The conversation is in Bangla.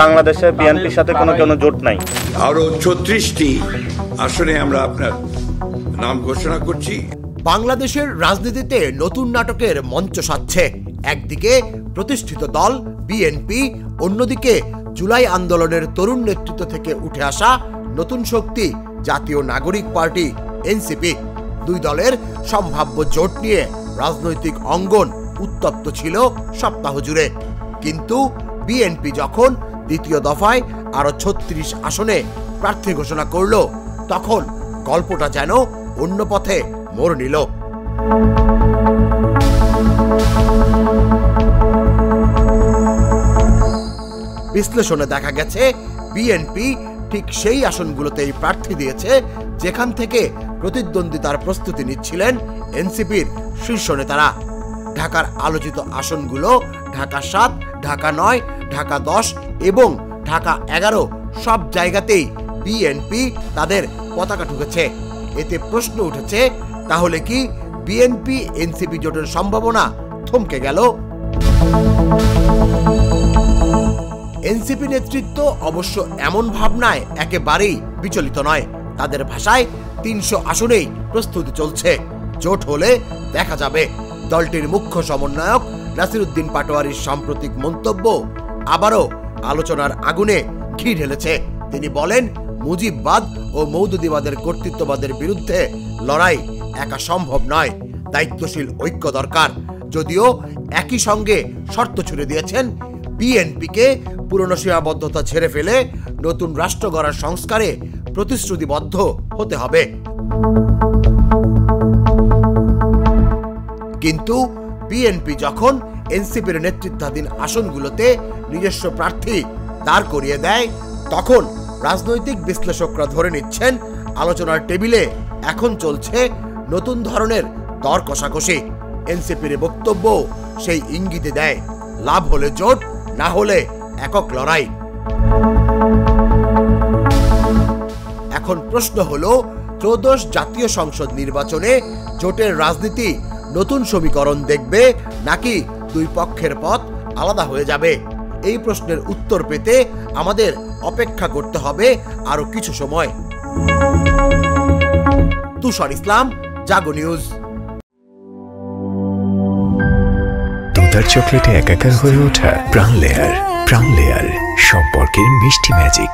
বাংলাদেশে বিএনপির সাথে কোনো জোট নাই। আরো 36টি আসনে আমরা আপনার নাম ঘোষণা করছি। বাংলাদেশের রাজনীতিতে নতুন নাটকের মঞ্চ সাজছে। একদিকে প্রতিষ্ঠিত দল বিএনপি, অন্যদিকে জুলাই আন্দোলনের তরুণ নেতৃত্ব থেকে উঠে আসা নতুন শক্তি জাতীয় নাগরিক পার্টি এনসিপি। দুই দলের সম্ভাব্য জোট নিয়ে রাজনৈতিক অঙ্গন উত্তপ্ত ছিল সপ্তাহ জুড়ে। কিন্তু বিএনপি যখন দ্বিতীয় দফায় আরো 36 আসনে প্রার্থী ঘোষণা করল, তখন গল্পটা যেন অন্য পথে মোড় নিল। বিশ্লেষণে দেখা গেছে বিএনপি ঠিক সেই আসনগুলোতেই প্রার্থী দিয়েছে যেখান থেকে প্রতিদ্বন্দ্বিতার প্রস্তুতি নিচ্ছিলেন এনসিপির শীর্ষ নেতারা। ঢাকার আলোচিত আসনগুলো ঢাকা 7, ঢাকা 9, ঢাকা 10 এবং ঢাকা 11 সব জায়গাতেই বিএনপি তাদের পতাকা ঠুকেছে। এতে প্রশ্ন উঠেছে, তাহলে কি বিএনপি এনসিপি জোটের সম্ভাবনা থমকে গেল? এনসিপি নেতৃত্ব অবশ্য এমন ভাবনায় একেবারেই বিচলিত নয়। তাদের ভাষায় 300 আসনেই প্রস্তুতি চলছে। জোট হলে দেখা যাবে। দলটির মুখ্য সমন্বয়ক নাসিরউদ্দিন পাটোয়ারির সাম্প্রতিক মন্তব্য আবারও আলোচনার আগুনে ঘি ঢেলেছে। তিনি বলেন, মুজিববাদ ও মৌদুদিবাদের কর্তৃত্ববাদের বিরুদ্ধে লড়াই একা সম্ভব নয়, দায়িত্বশীল ঐক্য দরকার। যদিও একই সঙ্গে শর্ত ছুড়ে দিয়েছেন বিএনপিকে পুরনো সীমাবদ্ধতা ছেড়ে ফেলে নতুন রাষ্ট্র গড়ার সংস্কারে প্রতিশ্রুতিবদ্ধ হতে হবে। কিন্তু বিএনপি যখন এনসিপির নেতৃত্বাধীন আসনগুলোতে নিজস্ব প্রার্থী দাঁড় করিয়ে দেয়, তখন রাজনৈতিক বিশ্লেষকরা ধরে নিচ্ছেন আলোচনার টেবিলে এখন চলছে নতুন ধরনের দর কষাকষি। এনসিপির বক্তব্য সেই ইঙ্গিতে দেয়, লাভ হলে জোট, না হলে একক লড়াই। এখন প্রশ্ন হলো, ত্রয়োদশ জাতীয় সংসদ নির্বাচনে জোটের রাজনীতি নতুন সমীকরণ দেখবে নাকি দুই পক্ষের পথ আলাদা হয়ে যাবে? এই প্রশ্নের উত্তর পেতে আমাদের অপেক্ষা করতে হবে আরো কিছু সময়। তুষার ইসলাম, জাগো নিউজ। দুধার চকলেটে একাকার হয়ে ওঠা প্রাণ লেয়ার, সম্পর্কের মিষ্টি ম্যাজিক।